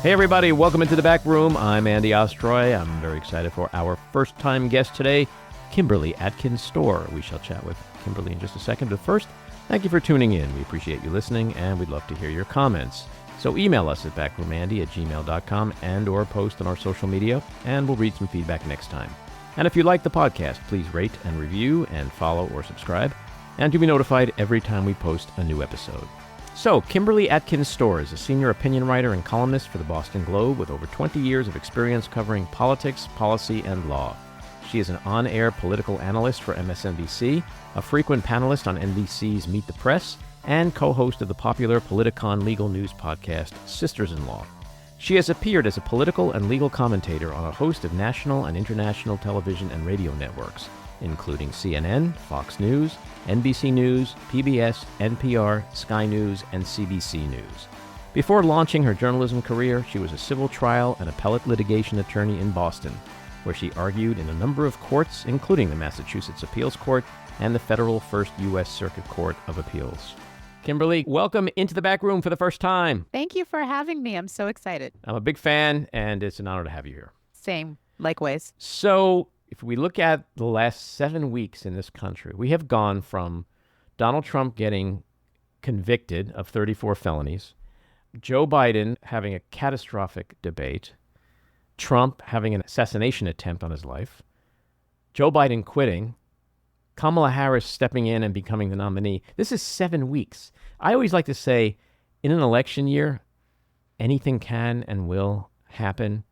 Hey everybody, welcome into the back room. I'm Andy Ostroy. I'm very excited for our first-time guest today, Kimberly Atkins Stohr. We shall chat with Kimberly in just a second, but first, thank you for tuning in. We appreciate you listening, and we'd love to hear your comments. So email us at backroomandy@gmail.com and or post on our social media, and we'll read some feedback next time. And if you like the podcast, please rate and review and follow or subscribe, and you'll be notified every time we post a new episode. So, Kimberly Atkins Stohr is a senior opinion writer and columnist for the Boston Globe with over 20 years of experience covering politics, policy, and law. She is an on-air political analyst for MSNBC, a frequent panelist on NBC's Meet the Press, and co-host of the popular Politicon legal news podcast, Sisters-in-Law. She has appeared as a political and legal commentator on a host of national and international television and radio networks, including CNN, Fox News, NBC News, PBS, NPR, Sky News, and CBC News. Before launching her journalism career, she was a civil trial and appellate litigation attorney in Boston, where she argued in a number of courts, including the Massachusetts Appeals Court and the Federal First U.S. Circuit Court of Appeals. Kimberly, welcome into the back room for the first time. Thank you for having me. I'm so excited. I'm a big fan, and it's an honor to have you here. Same. Likewise. So, if we look at the last 7 weeks in this country, we have gone from Donald Trump getting convicted of 34 felonies, Joe Biden having a catastrophic debate, Trump having an assassination attempt on his life, Joe Biden quitting, Kamala Harris stepping in and becoming the nominee. This is 7 weeks. I always like to say, in an election year, anything can and will happen.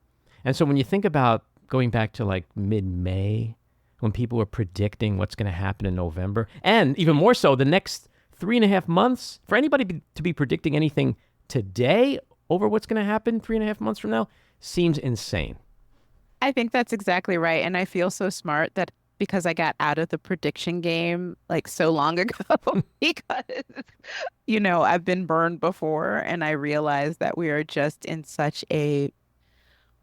And so when you think about going back to like mid-May, when people were predicting what's going to happen in November, and even more so, the next 3.5 months, for anybody to be predicting anything today over what's going to happen 3.5 months from now seems insane. I think that's exactly right. And I feel so smart that because I got out of the prediction game like so long ago, because, I've been burned before, and I realized that we are just in such a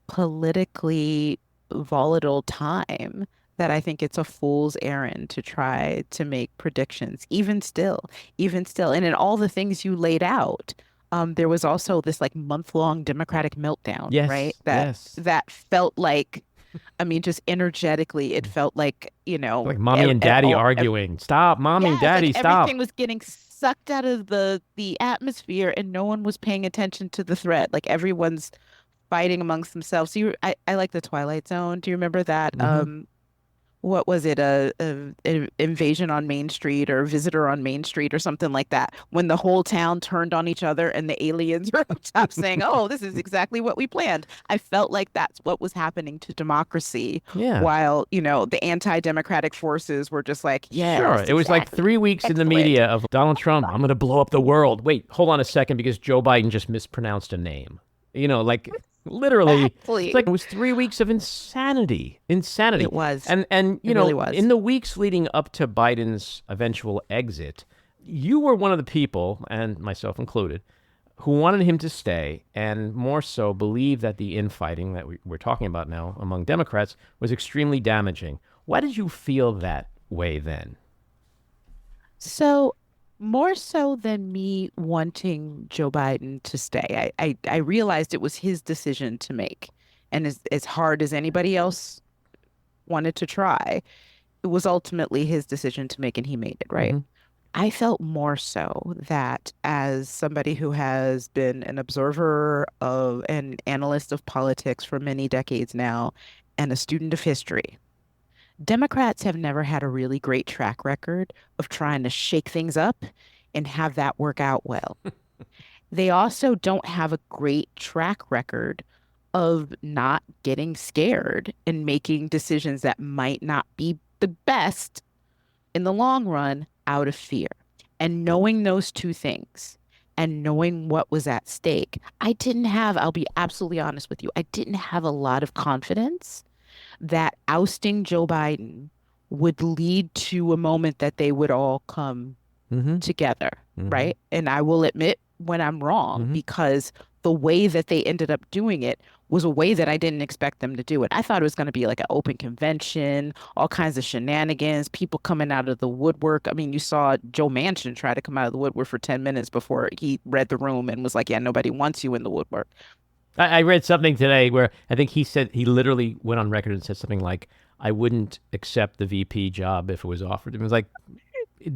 politically volatile time that I think it's a fool's errand to try to make predictions, even still. And in all the things you laid out, there was also this like month-long Democratic meltdown, Yes, right? yes. That felt like, just energetically, it felt like, Like mommy and daddy arguing. Stop, mommy and daddy, like stop. Everything was getting sucked out of the atmosphere, and no one was paying attention to the threat. Like everyone's fighting amongst themselves. I like the Twilight Zone. Do you remember that? Mm-hmm. What was it? A invasion on Main Street or visitor on Main Street or something like that, when the whole town turned on each other and the aliens were up top saying, oh, this is exactly what we planned. I felt like that's what was happening to democracy. Yeah. While, the anti-democratic forces were just like, yeah. Sure. It was like 3 weeks in the media of Donald Trump, I'm going to blow up the world. Wait, hold on a second, because Joe Biden just mispronounced a name. Literally, Exactly. It's like it was 3 weeks of insanity. It was. And It really was. in the weeks leading up to Biden's eventual exit, you were one of the people, and myself included, who wanted him to stay, and more so believed that the infighting that we're talking about now among Democrats was extremely damaging. Why did you feel that way then? So, more so than me wanting Joe Biden to stay, I realized it was his decision to make. And as hard as anybody else wanted to try, it was ultimately his decision to make, and he made it, right? Mm-hmm. I felt more so that as somebody who has been an observer of an analyst of politics for many decades now and a student of history, Democrats have never had a really great track record of trying to shake things up and have that work out well. They also don't have a great track record of not getting scared and making decisions that might not be the best in the long run out of fear. And knowing those two things and knowing what was at stake, I'll be absolutely honest with you, I didn't have a lot of confidence that ousting Joe Biden would lead to a moment that they would all come together, right? And I will admit when I'm wrong, because the way that they ended up doing it was a way that I didn't expect them to do it. I thought it was going to be like an open convention, all kinds of shenanigans, people coming out of the woodwork. I mean, you saw Joe Manchin try to come out of the woodwork for 10 minutes before he read the room and was like, yeah, nobody wants you in the woodwork. I read something today where I think he said he literally went on record and said something like, "I wouldn't accept the VP job if it was offered." It was like,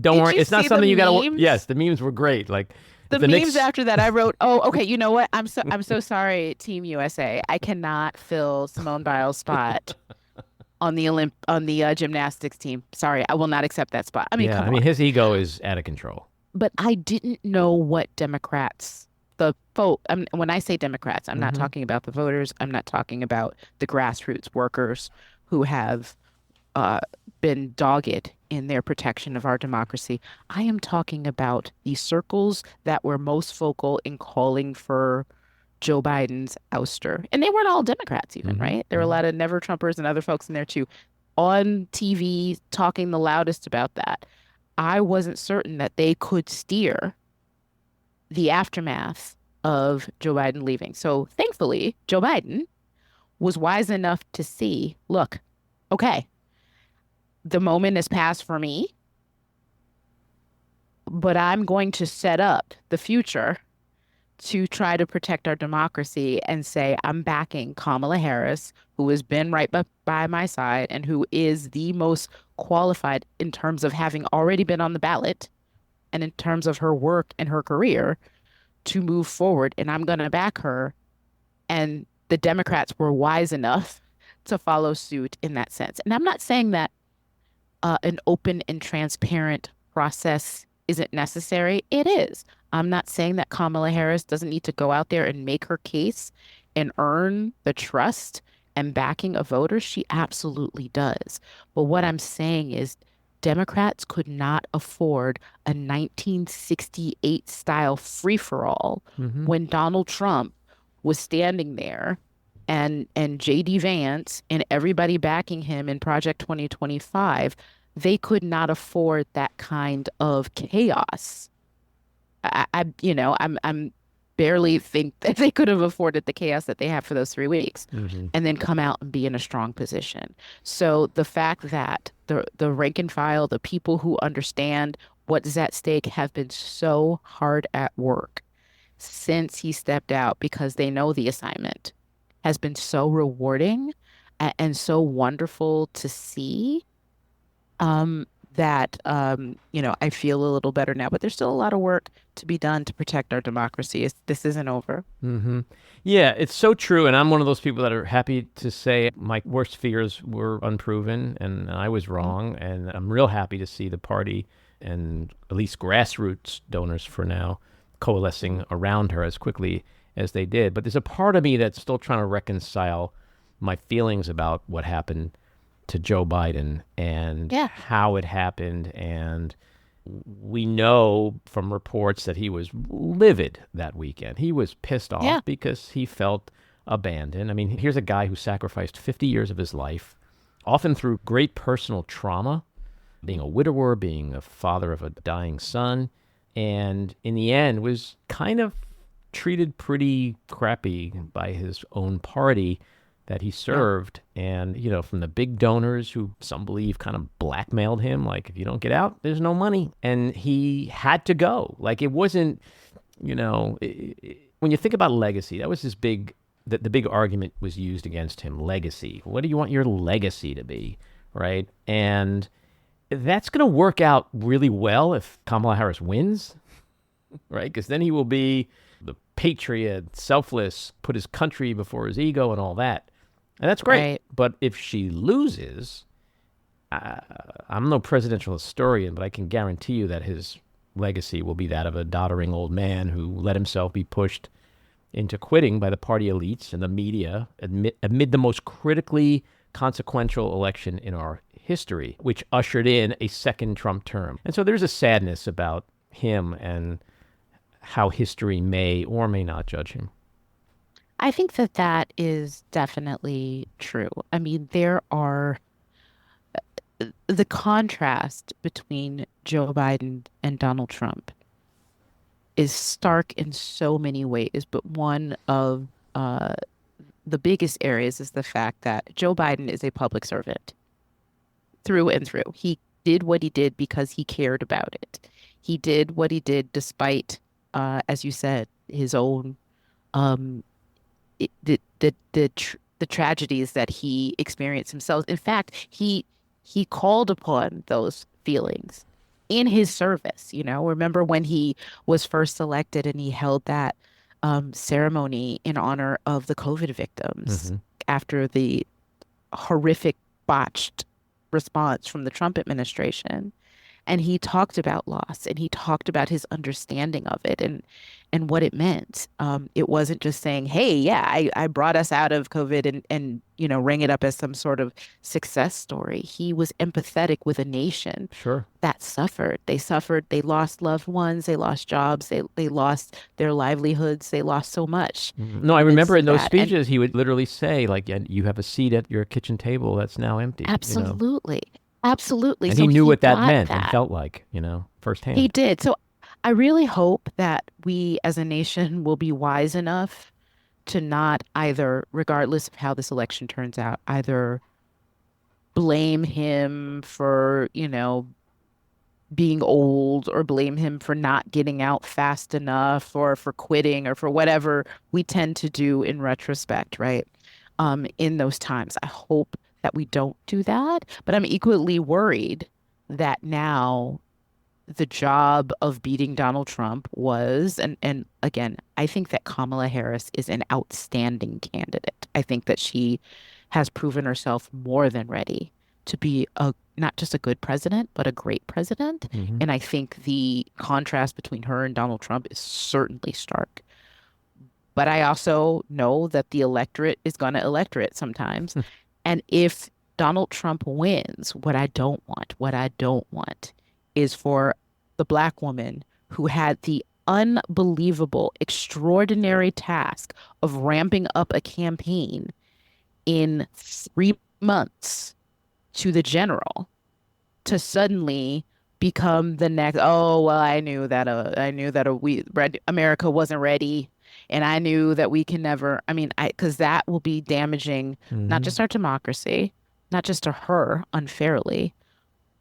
"Don't Did worry, you it's not see the something you got to." Yes, memes? the memes were great. Like if The the memes Knicks, after that, I wrote, "Oh, okay, you know what? I'm so sorry, Team USA. I cannot fill Simone Biles' spot on the gymnastics team. Sorry, I will not accept that spot." I mean, yeah, come I mean on. his ego is out of control. But I didn't know what Democrats, the vote, when I say Democrats, I'm not Mm-hmm. talking about the voters. I'm not talking about the grassroots workers who have uh, been dogged in their protection of our democracy. I am talking about the circles that were most vocal in calling for Joe Biden's ouster. And they weren't all Democrats, even, Mm-hmm. right? There were a Mm-hmm. lot of never Trumpers and other folks in there too, on TV talking the loudest about that. I wasn't certain that they could steer the aftermath of Joe Biden leaving. So thankfully, Joe Biden was wise enough to see, look, okay, the moment has passed for me, but I'm going to set up the future to try to protect our democracy and say, I'm backing Kamala Harris, who has been right by my side and who is the most qualified in terms of having already been on the ballot and in terms of her work and her career to move forward. And I'm going to back her. And the Democrats were wise enough to follow suit in that sense. And I'm not saying that an open and transparent process isn't necessary. It is. I'm not saying that Kamala Harris doesn't need to go out there and make her case and earn the trust and backing of voters. She absolutely does. But what I'm saying is Democrats could not afford a 1968 style free-for-all Mm-hmm. when Donald Trump was standing there and JD Vance and everybody backing him in Project 2025. They could not afford that kind of chaos. I'm barely think that they could have afforded the chaos that they had for those 3 weeks Mm-hmm. and then come out and be in a strong position. So the fact that the rank and file, the people who understand what is at stake have been so hard at work since he stepped out because they know the assignment has been so rewarding and so wonderful to see um, that I feel a little better now. But there's still a lot of work to be done to protect our democracy. This isn't over. Mm-hmm. Yeah, it's so true. And I'm one of those people that are happy to say my worst fears were unproven and I was Mm. wrong. And I'm real happy to see the party and at least grassroots donors for now coalescing around her as quickly as they did. But there's a part of me that's still trying to reconcile my feelings about what happened to Joe Biden and Yeah, how it happened. And we know from reports that he was livid that weekend. He was pissed yeah, off because he felt abandoned. I mean, here's a guy who sacrificed 50 years of his life, often through great personal trauma, being a widower, being a father of a dying son, and in the end was kind of treated pretty crappy by his own party that he yeah. served. And, from the big donors who some believe kind of blackmailed him, like, if you don't get out, there's no money. And he had to go. Like, it wasn't, when you think about legacy, that was his big, the big argument was used against him legacy. What do you want your legacy to be? Right. And that's going to work out really well if Kamala Harris wins, right? Because then he will be the patriot, selfless, put his country before his ego and all that. And that's great. Right. But if she loses, uh, I'm no presidential historian, but I can guarantee you that his legacy will be that of a doddering old man who let himself be pushed into quitting by the party elites and the media amid the most critically consequential election in our history, which ushered in a second Trump term. And so there's a sadness about him and how history may or may not judge him. I think that that is definitely true. I mean, there are the contrast between Joe Biden and Donald Trump is stark in so many ways, but one of uh, the biggest areas is the fact that Joe Biden is a public servant through and through. He did what he did because he cared about it. He did what he did despite, as you said, his own um, the tragedies that he experienced himself. In fact, he called upon those feelings in his service. Remember when he was first elected and he held that ceremony in honor of the COVID victims Mm-hmm. after the horrific botched response from the Trump administration. And he talked about loss and he talked about his understanding of it and what it meant. It wasn't just saying, hey, yeah, I brought us out of COVID and ring it up as some sort of success story. He was empathetic with a nation Sure. that suffered. They suffered. They lost loved ones. They lost jobs. They lost their livelihoods. They lost so much. Mhm. No, I You didn't remember see in those that. And speeches, he would literally say, like, "And you have a seat at your kitchen table that's now empty." absolutely, absolutely. And he So knew he what that got meant and that. felt like, He firsthand. did. So I really hope that we as a nation will be wise enough to not either, regardless of how this election turns out, either blame him for, being old or blame him for not getting out fast enough or for quitting or for whatever we tend to do in retrospect, right? In those times. I hope that we don't do that, but I'm equally worried that now the job of beating Donald Trump was, and again, I think that Kamala Harris is an outstanding candidate. I think that she has proven herself more than ready to be a not just a good president, but a great president. Hmm. And I think the contrast between her and Donald Trump is certainly stark. But I also know that the electorate is going to electorate sometimes. And if Donald Trump wins, what I don't want is for the Black woman who had the unbelievable, extraordinary task of ramping up a campaign in 3 months to the general to suddenly become the next. Oh, well, America wasn't ready, and I knew that we can never. I mean, because that will be damaging not Hmm. just our democracy, not just to her unfairly,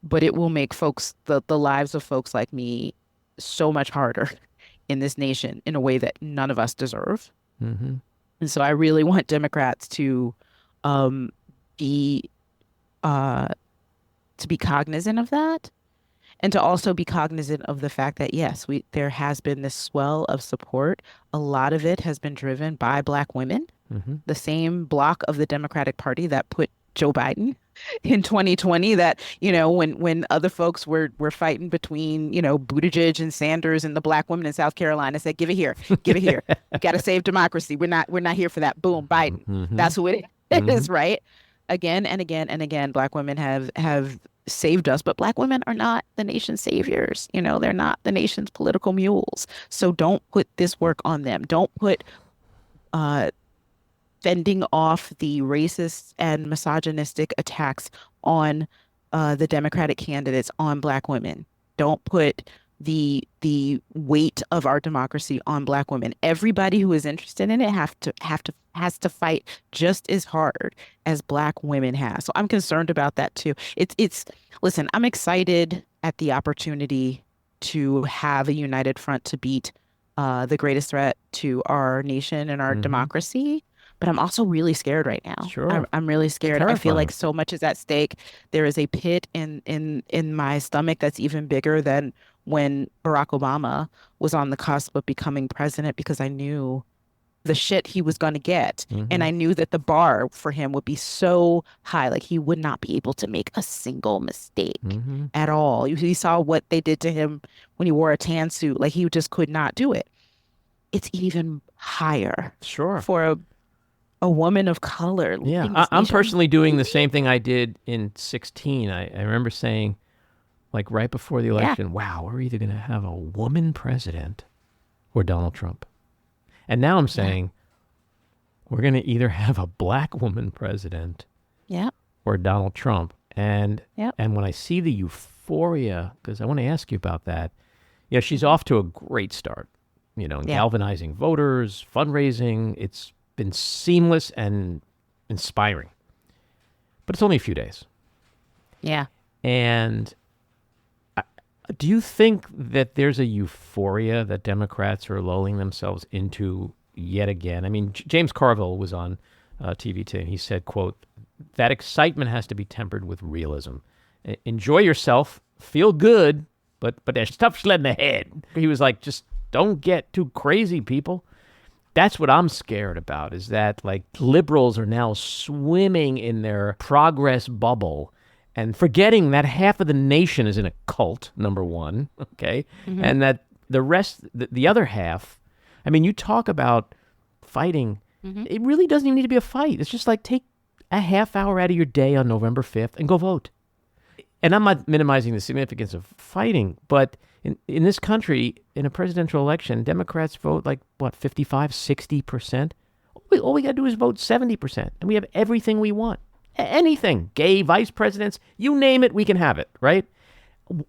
but it will make the lives of folks like me so much harder in this nation in a way that none of us deserve. Hmm. And so I really want Democrats um, be uh, to be cognizant of that and to also be cognizant of the fact that yes, we there has been this swell of support. A lot of it has been driven by Black women, Hmm. the same block of the Democratic Party that put Joe Biden in 2020 that, when other folks were fighting between, Buttigieg and Sanders and the Black women in South Carolina said, give it here, give it here. We got to save democracy. We're not here for that. Boom, Biden. Hmm. That's who it Hmm. is, right? Again and again and again, Black women have saved us, but Black women are not the nation's saviors. They're not the nation's political mules. So don't put this work on them. Don't put uh, fending off the racist and misogynistic attacks on the Democratic candidates on Black women. Don't put the weight of our democracy on Black women. Everybody who is interested in it has to fight just as hard as Black women have. So I'm concerned about that too. It's listen, I'm excited at the opportunity to have a united front to beat the greatest threat to our nation and our Hmm. democracy. But I'm also really scared right now. I'm, Sure. I'm really scared. I feel like Terrifying. so much is at stake. There is a pit in my stomach that's even bigger than when Barack Obama was on the cusp of becoming president because I knew the shit he was going to get. And Hmm. I knew that the bar for him would be so high. Like he would not be able to make a single mistake Hmm. at all. You saw what they did to him when he wore a tan suit. Like he just could not do it. It's even higher Sure. for a woman of color Yeah. leading I- this I'm nation. personally doing the Really? same thing I did in 16. I remember saying, like, right before the Yeah. election, wow, we're either going to have a woman president or Donald Trump. And now I'm Yeah. saying, we're going to either have a black woman president Yeah. or Donald Trump. And Yep. and when I see the euphoria, because I want to ask you about that, yeah, she's Hmm. off to a great start, in Yeah. galvanizing voters, fundraising. It's been seamless and inspiring. But it's only a few days. Yeah. And I- do you think that there's a euphoria that Democrats are lulling themselves into, yet again. I mean, James Carville was on TV today, and he said, quote, that excitement has to be tempered with realism. Enjoy yourself, feel good, but there's tough sledding ahead. He was like, just don't get too crazy, people. That's what I'm scared about, is that like liberals are now swimming in their progress bubble and forgetting that half of the nation is in a cult, number one, okay? Mm-hmm. And that the rest, the other half, I mean, you talk about fighting, it really doesn't even need to be a fight. It's just like take a half hour out of your day on November 5th and go vote. And I'm not minimizing the significance of fighting, but in this country, in a presidential election, Democrats vote like, what, 55, 60%? All we got to do is vote 70%, and we have everything we want. Anything. Gay vice presidents, you name it, we can have it, right?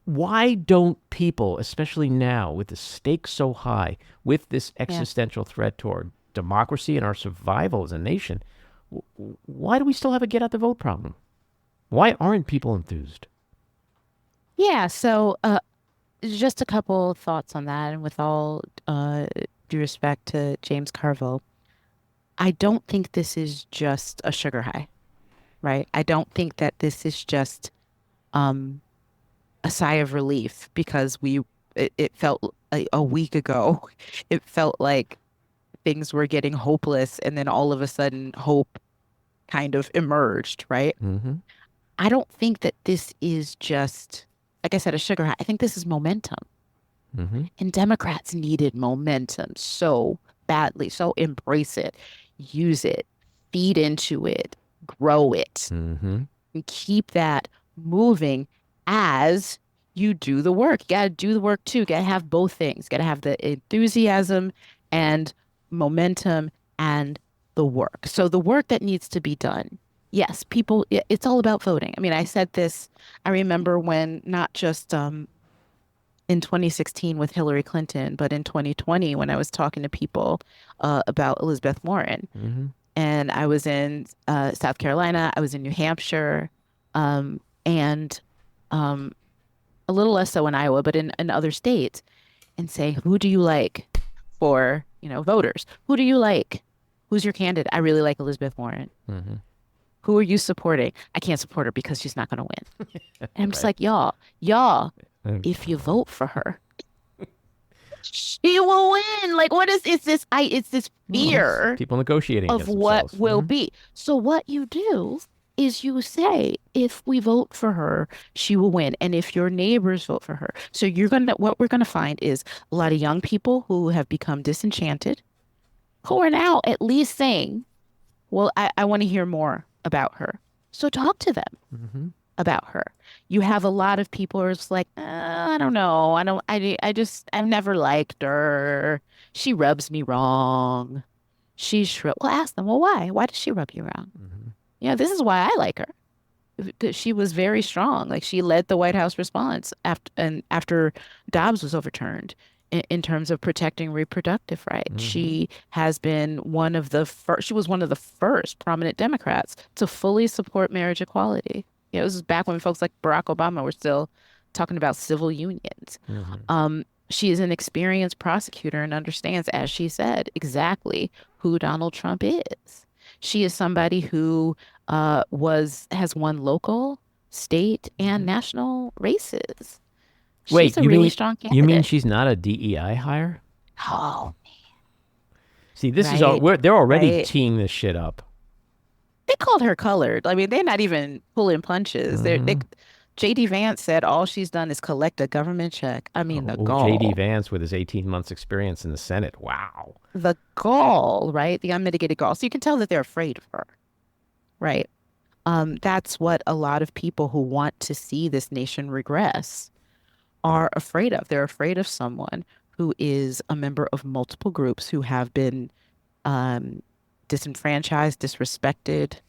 Why don't people, especially now, with the stakes so high, with this existential threat toward democracy and our survival as a nation, why do we still have a get out the vote problem? Why aren't people enthused? Yeah, so just a couple thoughts on that. And with all due respect to James Carville, I don't think this is just a sugar high, right? I don't think that this is just a sigh of relief because it felt like a week ago, it felt like things were getting hopeless, and then all of a sudden hope kind of emerged, right? Mm-hmm. I don't think that this is just, like I said, a sugar high. I think this is momentum. Mm-hmm. And Democrats needed momentum so badly. So embrace it, use it, feed into it, grow it, and keep that moving as you do the work. You got to do the work too. You got to have both things. You got to have the enthusiasm and momentum and the work. So the work that needs to be done. Yes, people, it's all about voting. I mean, I said this, I remember when not just in 2016 with Hillary Clinton, but in 2020 when I was talking to people about Elizabeth Warren. Mm-hmm. And I was in South Carolina, I was in New Hampshire, and a little less so in Iowa, but in other states, and say, who do you like for, voters? Who do you like? Who's your candidate? I really like Elizabeth Warren. Mm-hmm. Who are you supporting? I can't support her because she's not going to win. And I'm just like, y'all, if you vote for her, she will win. Like, what is this? It's this fear people negotiating of what will be. So what you do is you say, if we vote for her, she will win. And if your neighbors vote for her. So what we're going to find is a lot of young people who have become disenchanted, who are now at least saying, well, I want to hear more about her. So talk to them about her. You have a lot of people who are just like, I don't know. I've never liked her. She rubs me wrong. She's shrill. Well, ask them, well, why? Why does she rub you wrong? This is why I like her. She was very strong. Like, she led the White House response after Dobbs was overturned in terms of protecting reproductive rights. She has been one of the first prominent Democrats to fully support marriage equality. It was back when folks like Barack Obama were still talking about civil unions. She is an experienced prosecutor and understands, as she said, exactly who Donald Trump is. She is somebody who has won local, state, and national races. Wait, she's a really strong candidate. You mean she's not a DEI hire? Oh, see, this is all, they're already teeing this shit up. They called her colored. I mean, they're not even pulling punches. J.D. Vance said all she's done is collect a government check. I mean, the gall. J.D. Vance with his 18 months experience in the Senate. Wow. The gall, right? The unmitigated gall. So you can tell that they're afraid of her, right? That's what a lot of people who want to see this nation regress are afraid of. They're afraid of someone who is a member of multiple groups who have been disenfranchised, disrespected,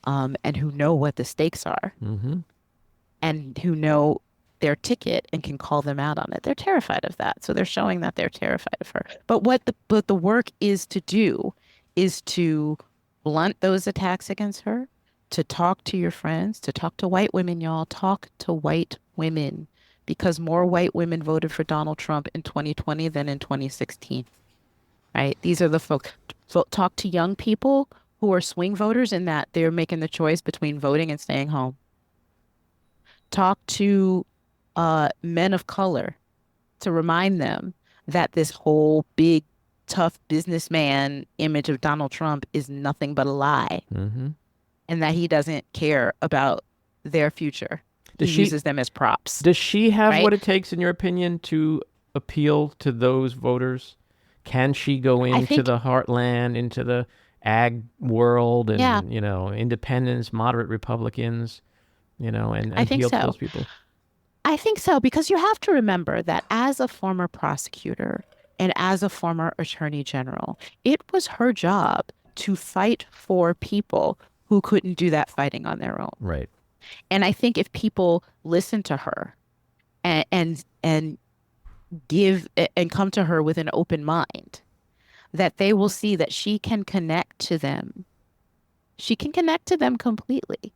and who know what the stakes are, and who know their ticket and can call them out on it. They're terrified of that. So they're showing that they're terrified of her. But what the work is to do is to blunt those attacks against her, to talk to your friends, to talk to white women, y'all. Talk to white women. Because more white women voted for Donald Trump in 2020 than in 2016. right? These are the folks. Talk to young people who are swing voters in that they're making the choice between voting and staying home. Talk to men of color to remind them that this whole big, tough businessman image of Donald Trump is nothing but a lie Mm-hmm. and that he doesn't care about their future. He Does she uses them as props, does she have right? what it takes, in your opinion, to appeal to those voters? Can she go I into think, the heartland, into the ag world, yeah, and independents, moderate Republicans, and I think appeal to those so. people? I think so, because you have to remember that as a former prosecutor and as a former attorney general, it was her job to fight for people who couldn't do that fighting on their own. Right. And I think if people listen to her and give and come to her with an open mind, that they will see that she can connect to them. She can connect to them completely.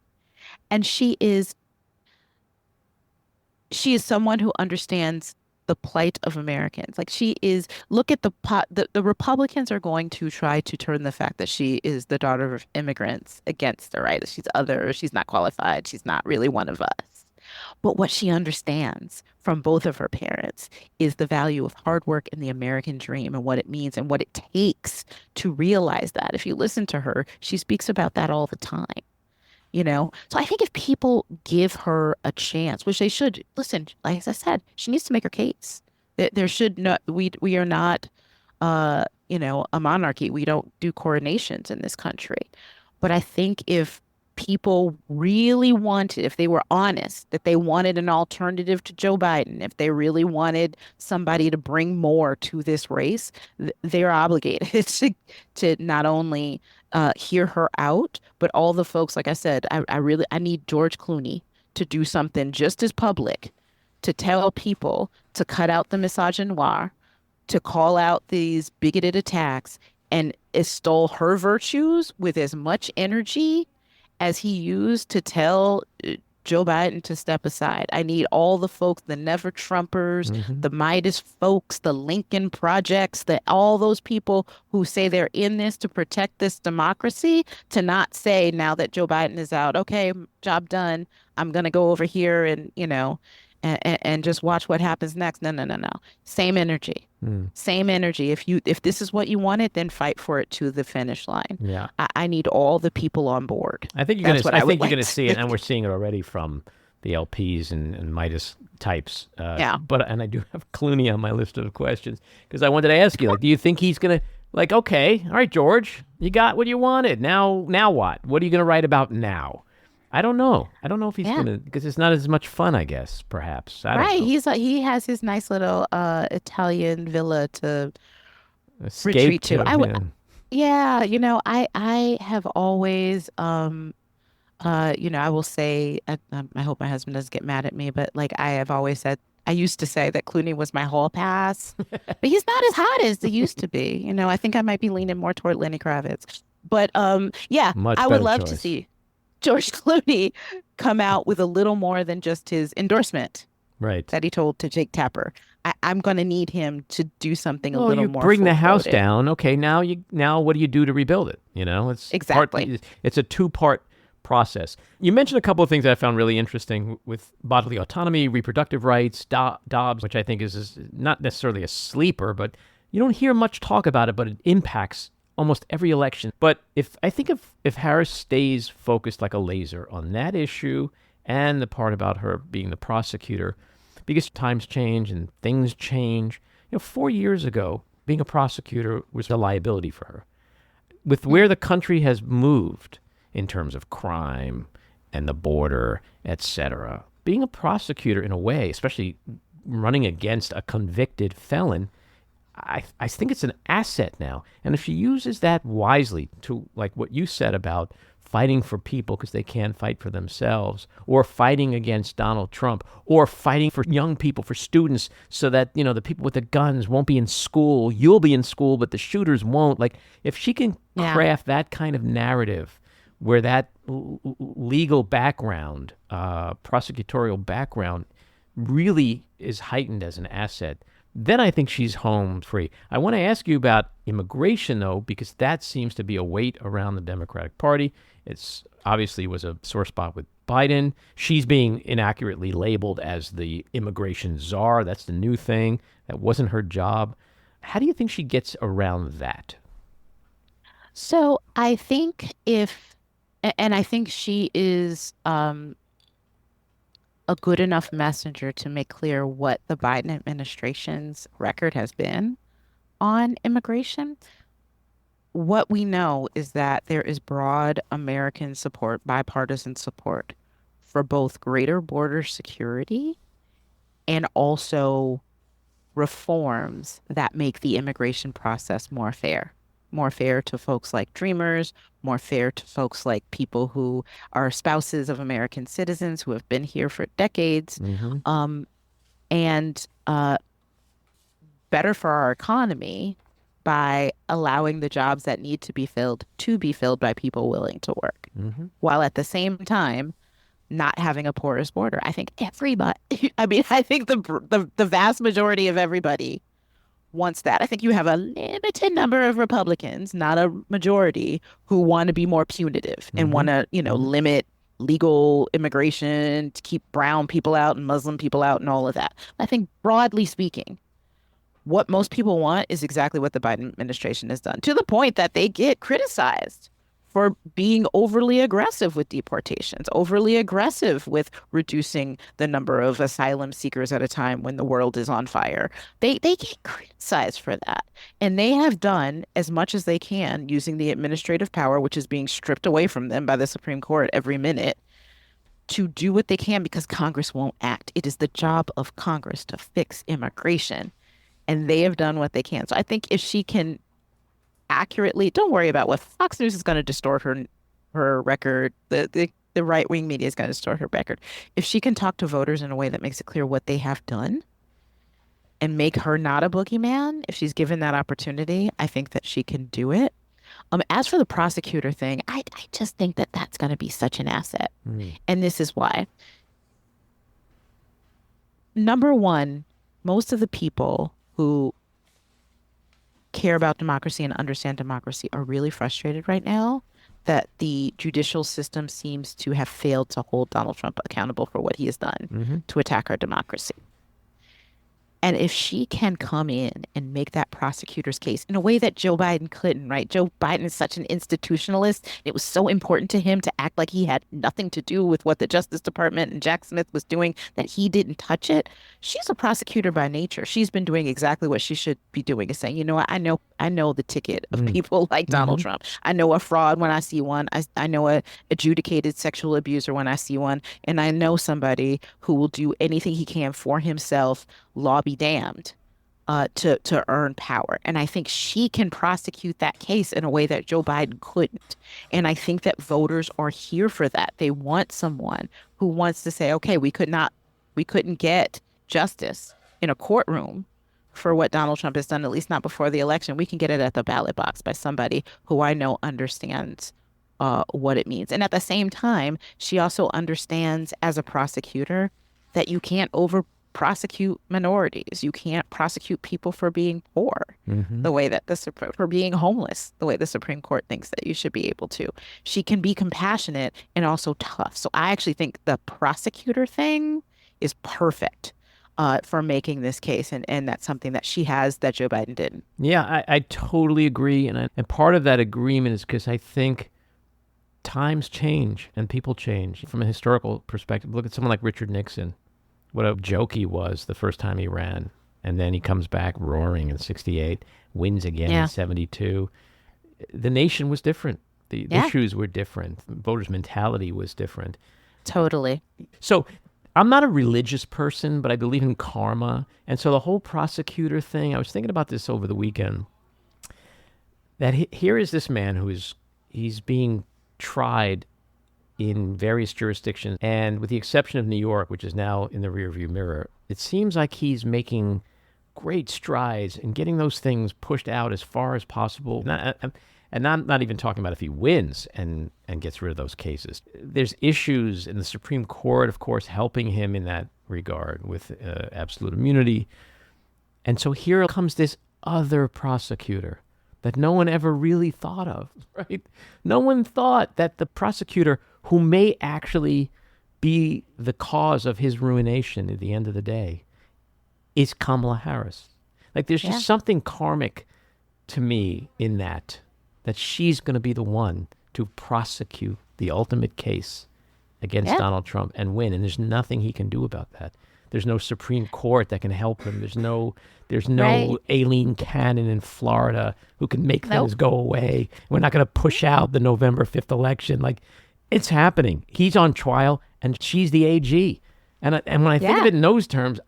And she is someone who understands the plight of Americans. Like she is, look at the Republicans are going to try to turn the fact that she is the daughter of immigrants against her, right? She's other, she's not qualified, she's not really one of us. But what she understands from both of her parents is the value of hard work and the American dream and what it means and what it takes to realize that. If you listen to her, she speaks about that all the time. So I think if people give her a chance, which they should, listen, like as I said, she needs to make her case. There should not, we are not, a monarchy. We don't do coronations in this country. But I think if people really wanted, if they were honest, that they wanted an alternative to Joe Biden, if they really wanted somebody to bring more to this race, they're obligated to not only hear her out, but all the folks, like I said, I need George Clooney to do something just as public to tell people to cut out the misogynoir, to call out these bigoted attacks and extol her virtues with as much energy as he used to tell Joe Biden to step aside. I need all the folks, the Never Trumpers, Mm-hmm. the Midas folks, the Lincoln Projects, all those people who say they're in this to protect this democracy, to not say now that Joe Biden is out, okay, job done. I'm going to go over here and just watch what happens next. No, no, no, no. Same energy. Mm. Same energy. If this is what you wanted, then fight for it to the finish line. Yeah. I need all the people on board. I think you're gonna. That's what I I would think you're like gonna to see it, see. and we're seeing it already from the LPs and Midas types. Yeah. But I do have Clooney on my list of questions because I wanted to ask you, like, do you think he's gonna, like, okay, all right, George, you got what you wanted. Now what? What are you gonna write about now? I don't know. I don't know if he's Yeah. gonna, because it's not as much fun, I guess. Perhaps I don't Right. know. He has his nice little Italian villa to Escape retreat to. to, yeah. Yeah, I have always I will say I hope my husband doesn't get mad at me, but like I have always said, I used to say that Clooney was my hall pass, but he's not as hot as he used to be. I think I might be leaning more toward Lenny Kravitz. But yeah, Much I would better love to choice. see George Clooney come out with a little more than just his endorsement Right. that he told to Jake Tapper. I'm going to need him to do something a Well, little you more bring the house full-throated. down. Okay, now what do you do to rebuild it? Exactly. It's a two-part process. You mentioned a couple of things that I found really interesting with bodily autonomy, reproductive rights, Dobbs, which I think is not necessarily a sleeper, but you don't hear much talk about it, but it impacts almost every election. But if Harris stays focused like a laser on that issue and the part about her being the prosecutor, because times change and things change. 4 years ago, being a prosecutor was a liability for her. With where the country has moved in terms of crime and the border, etc., being a prosecutor in a way, especially running against a convicted felon, I think it's an asset now. And if she uses that wisely to, like what you said about fighting for people because they can't fight for themselves, or fighting against Donald Trump, or fighting for young people, for students, so that, the people with the guns won't be in school. You'll be in school, but the shooters won't. Like, if she can Yeah. craft that kind of narrative where that legal background, prosecutorial background really is heightened as an asset, then I think she's home free. I want to ask you about immigration, though, because that seems to be a weight around the Democratic Party. It's obviously was a sore spot with Biden. She's being inaccurately labeled as the immigration czar. That's the new thing. That wasn't her job. How do you think she gets around that? So I think and I think she is a good enough messenger to make clear what the Biden administration's record has been on immigration. What we know is that there is broad American support, bipartisan support for both greater border security and also reforms that make the immigration process more fair to folks like dreamers, more fair to folks like people who are spouses of American citizens who have been here for decades, Mm-hmm. um, and better for our economy by allowing the jobs that need to be filled by people willing to work, Mm-hmm. while at the same time not having a porous border. I think everybody, I mean, I think the vast majority of everybody wants that. I think you have a limited number of Republicans, not a majority, who want to be more punitive and Mm-hmm. want to, Mm-hmm. limit legal immigration to keep brown people out and Muslim people out and all of that. I think broadly speaking, what most people want is exactly what the Biden administration has done, to the point that they get criticized for being overly aggressive with deportations, overly aggressive with reducing the number of asylum seekers at a time when the world is on fire. They get criticized for that. And they have done as much as they can using the administrative power, which is being stripped away from them by the Supreme Court every minute, to do what they can because Congress won't act. It is the job of Congress to fix immigration, and they have done what they can. So I think if she can accurately, don't worry about what Fox News is going to distort her record. The right wing media is going to distort her record. If she can talk to voters in a way that makes it clear what they have done and make her not a boogeyman, if she's given that opportunity, I think that she can do it. As for the prosecutor thing, I just think that that's going to be such an asset. Mm-hmm. And this is why. Number one, most of the people who care about democracy and understand democracy are really frustrated right now that the judicial system seems to have failed to hold Donald Trump accountable for what he has done Mm-hmm. to attack our democracy. And if she can come in and make that prosecutor's case in a way that Joe Biden couldn't, right? Joe Biden is such an institutionalist. It was so important to him to act like he had nothing to do with what the Justice Department and Jack Smith was doing, that he didn't touch it. She's a prosecutor by nature. She's been doing exactly what she should be doing, is saying, you know what, I know the ticket of people like Donald Mm-hmm. Trump. I know a fraud when I see one. I know a adjudicated sexual abuser when I see one. And I know somebody who will do anything he can for himself, law be damned, to earn power. And I think she can prosecute that case in a way that Joe Biden couldn't. And I think that voters are here for that. They want someone who wants to say, okay, we couldn't get justice in a courtroom for what Donald Trump has done, at least not before the election. We can get it at the ballot box by somebody who I know understands what it means. And at the same time, she also understands as a prosecutor that you can't over prosecute minorities. You can't prosecute people for being poor Mm-hmm. the way that for being homeless, the way the Supreme Court thinks that you should be able to. She can be compassionate and also tough. So I actually think the prosecutor thing is perfect for making this case. And that's something that she has that Joe Biden didn't. Yeah, I totally agree. And part of that agreement is because I think times change and people change. From a historical perspective, look at someone like Richard Nixon. What a joke he was the first time he ran. And then he comes back roaring in 68, wins again in Yeah. 72. The nation was different. The Yeah, issues were different. Voters' mentality was different. totally. So I'm not a religious person, but I believe in karma. And so the whole prosecutor thing, I was thinking about this over the weekend, that here is this man he's being tried in various jurisdictions. And with the exception of New York, which is now in the rearview mirror, it seems like he's making great strides in getting those things pushed out as far as possible. And I'm not even talking about if he wins and gets rid of those cases. There's issues in the Supreme Court, of course, helping him in that regard with absolute immunity. And so here comes this other prosecutor that no one ever really thought of, right? No one thought that the prosecutor who may actually be the cause of his ruination at the end of the day is Kamala Harris. Like, there's just something karmic to me in that she's going to be the one to prosecute the ultimate case against Donald Trump and win. And there's nothing he can do about that. There's no Supreme Court that can help him. There's no Aileen Cannon in Florida who can make things go away. We're not going to push out the November 5th election. Like, it's happening. He's on trial, and she's the AG. And when I think of it in those terms,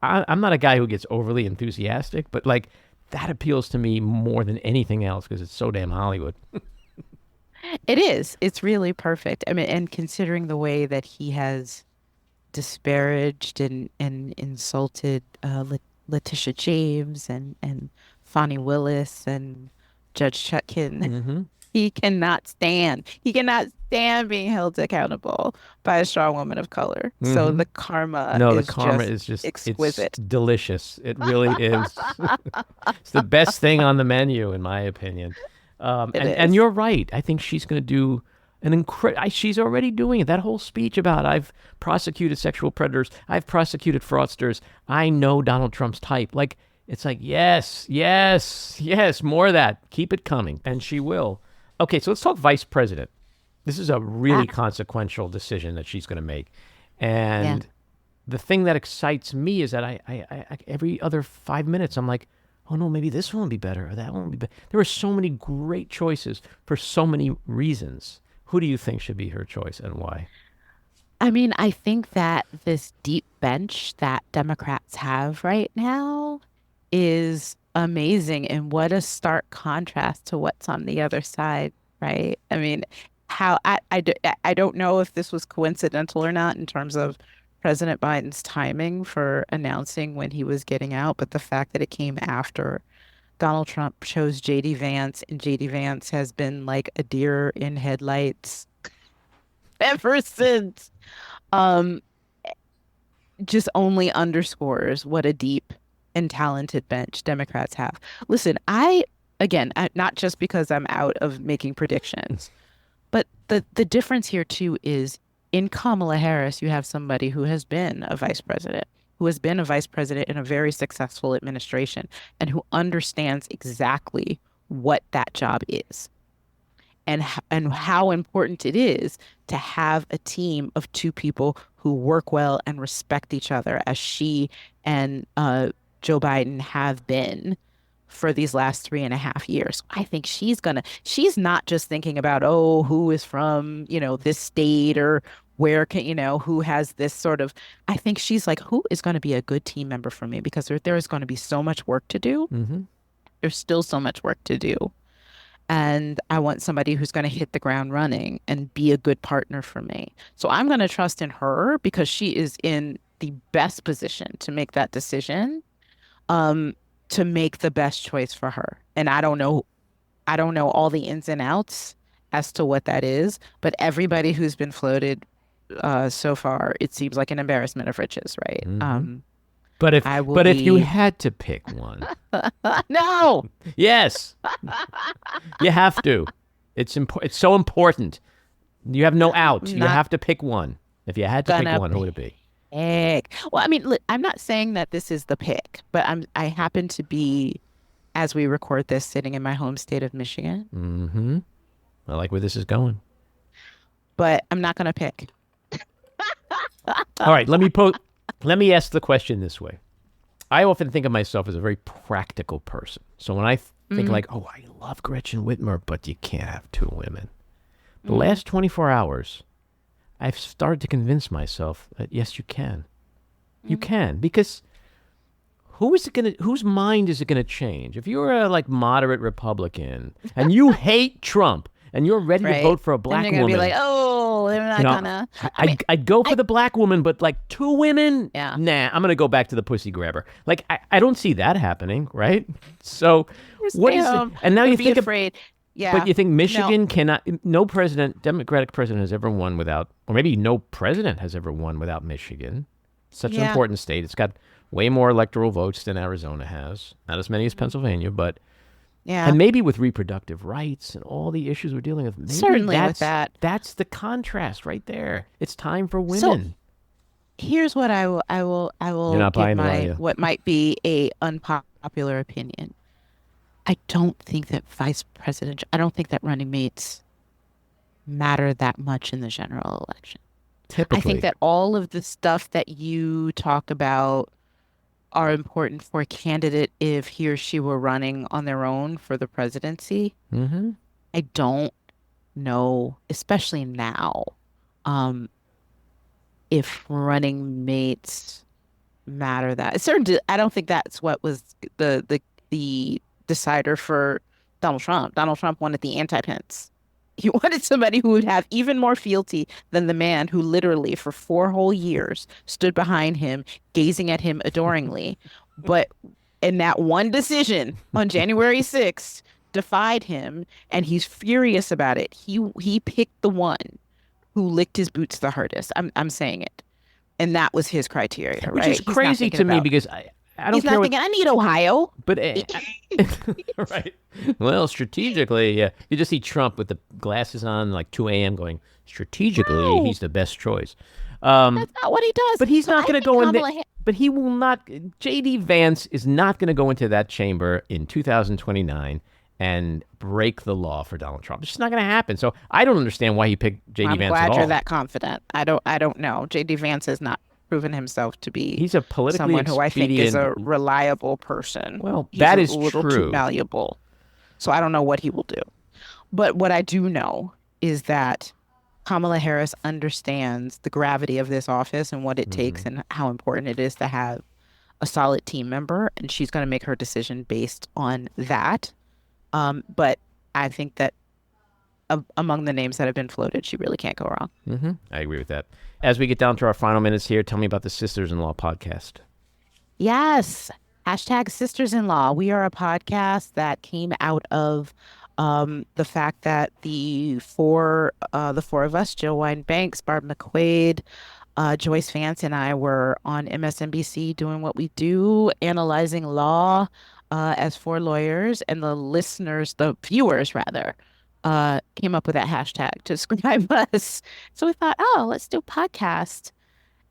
I'm not a guy who gets overly enthusiastic, but like that appeals to me more than anything else because it's so damn Hollywood. It is. It's really perfect. I mean, and considering the way that he has disparaged and insulted Letitia James and Fonnie Willis and Judge Chutkin, he cannot stand being held accountable by a strong woman of color. So the karma is just exquisite. It's delicious. It really is. It's the best thing on the menu, in my opinion. And you're right. I think she's going to do she's already doing it. That whole speech about I've prosecuted sexual predators, I've prosecuted fraudsters, I know Donald Trump's type. Like, it's like, yes, more of that. Keep it coming. And she will. Okay, so let's talk vice president. This is a really consequential decision that she's going to make. And the thing that excites me is that I every other 5 minutes, I'm like, oh no, maybe this one will be better or that one will be better. There are so many great choices for so many reasons. Who do you think should be her choice and why? I mean, I think that this deep bench that Democrats have right now is amazing. And what a stark contrast to what's on the other side, right? I mean, I don't know if this was coincidental or not in terms of President Biden's timing for announcing when he was getting out, but the fact that it came after Donald Trump chose J.D. Vance, and J.D. Vance has been like a deer in headlights ever since, just only underscores what a deep and talented bench Democrats have. Listen, not just because I'm out of making predictions, but the difference here too is in Kamala Harris, you have somebody who has been a vice president, in a very successful administration, and who understands exactly what that job is and how important it is to have a team of two people who work well and respect each other, as she and Joe Biden have been for these last 3.5 years. I think she's not just thinking about, oh, who is from, this state or where can, who has this sort of, I think she's like, who is going to be a good team member for me? Because there is going to be so much work to do. There's still so much work to do. And I want somebody who's going to hit the ground running and be a good partner for me. So I'm going to trust in her because she is in the best position to make that decision, to make the best choice for her. And I don't know all the ins and outs as to what that is, but everybody who's been floated so far, it seems like an embarrassment of riches, right? But if you had to pick one, no, yes, you have to. It's so important. You have no out. You have to pick one. If you had to pick one, who would it be? Well, I mean, look, I'm not saying that this is the pick, but I happen to be, as we record this, sitting in my home state of Michigan. I like where this is going. But I'm not going to pick. All right, let me ask the question this way. I often think of myself as a very practical person. So when I think like, oh, I love Gretchen Whitmer, but you can't have two women. The last 24 hours, I've started to convince myself that yes, you can. You can, because whose mind is it going to change? If you're a moderate Republican and you hate Trump and you're ready to vote for a black woman, you're gonna be like, oh, they're not gonna. I'd go for the black woman, but like two women, nah, I'm gonna go back to the pussy grabber. Like I don't see that happening, right? So what is it? And now you think afraid. Yeah. But you think Michigan cannot, no president, Democratic president has ever won without, or maybe no president has ever won without Michigan. such an Yeah. important state. It's got way more electoral votes than Arizona has. Not as many as Pennsylvania, but Yeah. and maybe with reproductive rights and all the issues we're dealing with, maybe Certainly with that. that's the contrast right there. It's time for So women. here's what I You're will not give buying it, are my you? what might be a unpopular opinion. I don't think that I don't think that running mates matter that much in the general election. I think Typically. that all of the stuff that you talk about are important for a candidate if he or she were running on their own for the presidency. Mm-hmm. I don't know, especially now, um, if running mates matter that. I don't think that's what was the decider for Donald Trump. Donald Trump wanted the anti-Pence. He wanted somebody who would have even more fealty than the man who literally for 4 whole years stood behind him, gazing at him adoringly. But in that one decision on January 6th, defied him, and he's furious about it. He picked the one who licked his boots the hardest. I'm saying it. And that was his criteria, Which is right? He's not crazy thinking to me about, because I don't he's care not what, thinking, I need Ohio. but right. Well, strategically, yeah, you just see Trump with the glasses on, like 2 a.m. going, strategically, No, he's the best choice. that's not what he does. But he's So not I going to think go in there. Kamala Harris, But he will not. J.D. Vance is not going to go into that chamber in 2029 and break the law for Donald Trump. It's just not going to happen. So I don't understand why he picked J.D. I'm Vance at glad you're all. that confident. I don't know. JD Vance has not proven himself to be He's a politically someone who I think is expedient. a reliable person. Well, He's that a is little too true. malleable. So I don't know what he will do. But what I do know is that Kamala Harris understands the gravity of this office and what it takes Hmm. and how important it is to have a solid team member. And she's going to make her decision based on that. But I think that among the names that have been floated, she really can't go wrong. I agree with that. As we get down to our final minutes here, tell me about the Sisters-in-Law podcast. Yes. Hashtag Sisters-in-Law. We are a podcast that came out of the fact that the four of us, Jill Wine-Banks, Barb McQuaid, Joyce Vance, and I were on MSNBC doing what we do, analyzing law as four lawyers, and the viewers rather, came up with that hashtag to describe us. So we thought, oh, let's do a podcast.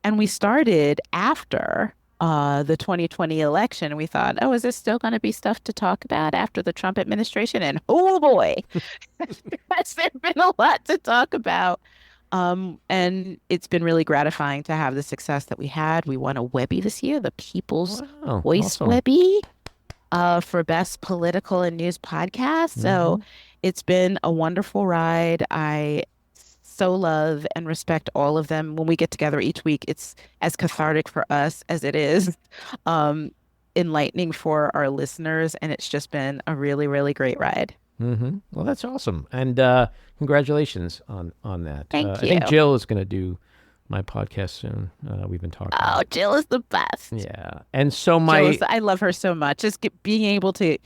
And we started after the 2020 election. We thought, oh, is there still going to be stuff to talk about after the Trump administration? And oh boy, has there been a lot to talk about. And it's been really gratifying to have the success that we had. We won a Webby this year, the People's Wow, Voice awesome. Webby, for Best Political and News Podcast. So it's been a wonderful ride. I so love and respect all of them. When we get together each week, it's as cathartic for us as it is um, enlightening for our listeners. And it's just been a really, really great ride. Well, that's awesome, and congratulations on that. Thank I think you. Jill is going to do my podcast soon. We've been talking. Oh, Jill is the best. Yeah, and so I love her so much. Being able to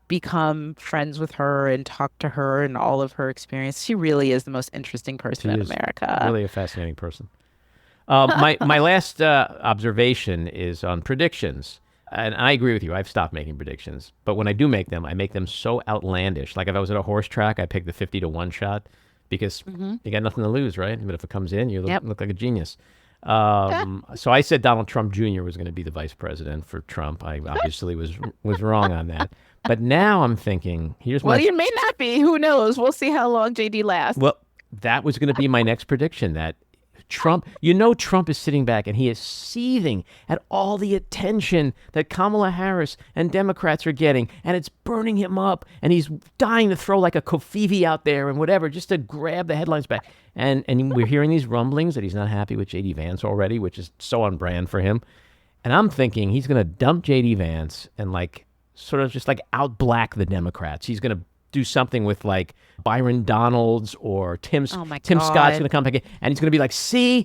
become friends with her and talk to her and all of her experience. She really is the most interesting person she in is America. really a fascinating person. My last observation is on predictions. And I agree with you. I've stopped making predictions. But when I do make them, I make them so outlandish. Like if I was at a horse track, I pick the 50-1 shot because you got nothing to lose, right? But if it comes in, you Yep. look like a genius. So I said Donald Trump Jr. was going to be the vice president for Trump. I obviously was wrong on that. But now I'm thinking, Well, you may not be. Who knows? We'll see how long JD lasts. well, that was going to be my next prediction that Trump, Trump is sitting back and he is seething at all the attention that Kamala Harris and Democrats are getting, and it's burning him up, and he's dying to throw like a Kofifi out there and whatever, just to grab the headlines back. And we're hearing these rumblings that he's not happy with J.D. Vance already, which is so on brand for him. And I'm thinking he's going to dump J.D. Vance and like sort of just like outblack the Democrats. He's going to do something with like Byron Donalds or Tim Oh my Scott's God. going to come back in, and he's going to be like, see,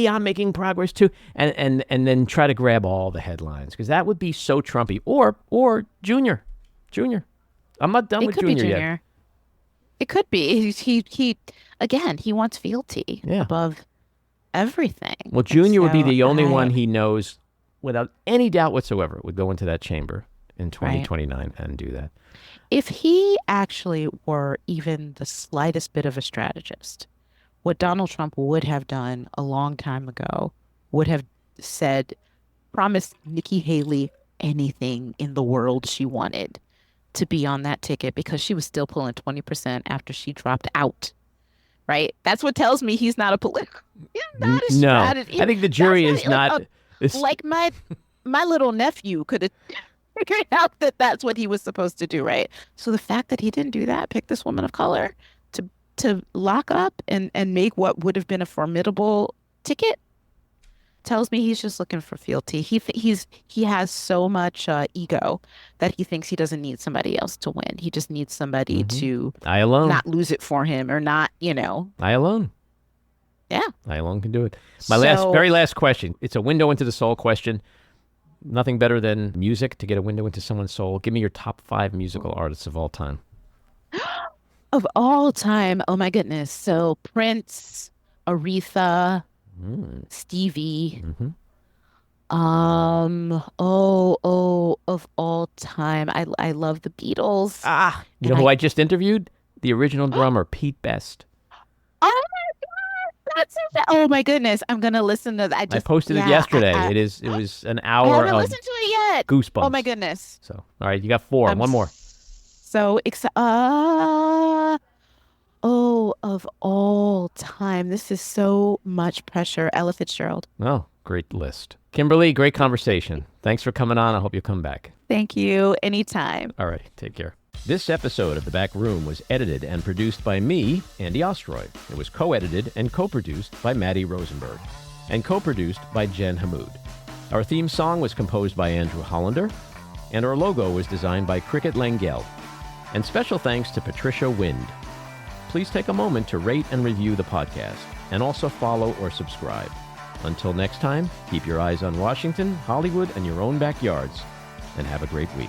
I'm making progress too, and then try to grab all the headlines because that would be so Trumpy. Or Junior. I'm not done It with could be Junior yet. Junior. It could be. He again, he wants fealty Yeah. above everything. Well, And Junior would be so the only I, one he knows without any doubt whatsoever would go into that chamber in right. 2029 and do that. If he actually were even the slightest bit of a strategist, what Donald Trump would have done a long time ago would have said, promised Nikki Haley anything in the world she wanted to be on that ticket because she was still pulling 20% after she dropped out. Right? That's what tells me he's not a political. He's not a No, strategist. I think the That's jury not is not. like my little nephew could have figured out that that's what he was supposed to do, right? So the fact that he didn't do that, pick this woman of color to lock up and make what would have been a formidable ticket, tells me he's just looking for fealty. He has so much ego that he thinks he doesn't need somebody else to win. He just needs somebody to I alone. not lose it for him or not, you know. I alone. Yeah. I alone can do it. My So very last question. It's a window into the soul question. Nothing better than music to get a window into someone's soul. Give me your top 5 musical artists of all time. of all time, oh my goodness. So Prince, Aretha, Stevie. Mm-hmm. Of all time, I love the Beatles. You know who I just interviewed? The original drummer, Pete Best. Oh my God, oh my goodness, I'm gonna listen to that. I posted it yesterday. It was an hour I haven't of listened to it yet. goosebumps. Oh my goodness. So, all right, you got 4. I'm One more. so excited. Of all time, this is so much pressure. Ella Fitzgerald. Oh, great list. Kimberly, great conversation. Thanks for coming on. I hope you'll come back. Thank you. Anytime. All right, take care. This episode of The Back Room was edited and produced by me, Andy Ostroy. It was co-edited and co-produced by Maddie Rosenberg and co-produced by Jen Hammoud. Our theme song was composed by Andrew Hollander, and our logo was designed by Cricket Langell. And special thanks to Patricia Wind. Please take a moment to rate and review the podcast, and also follow or subscribe. Until next time, keep your eyes on Washington, Hollywood, and your own backyards, and have a great week.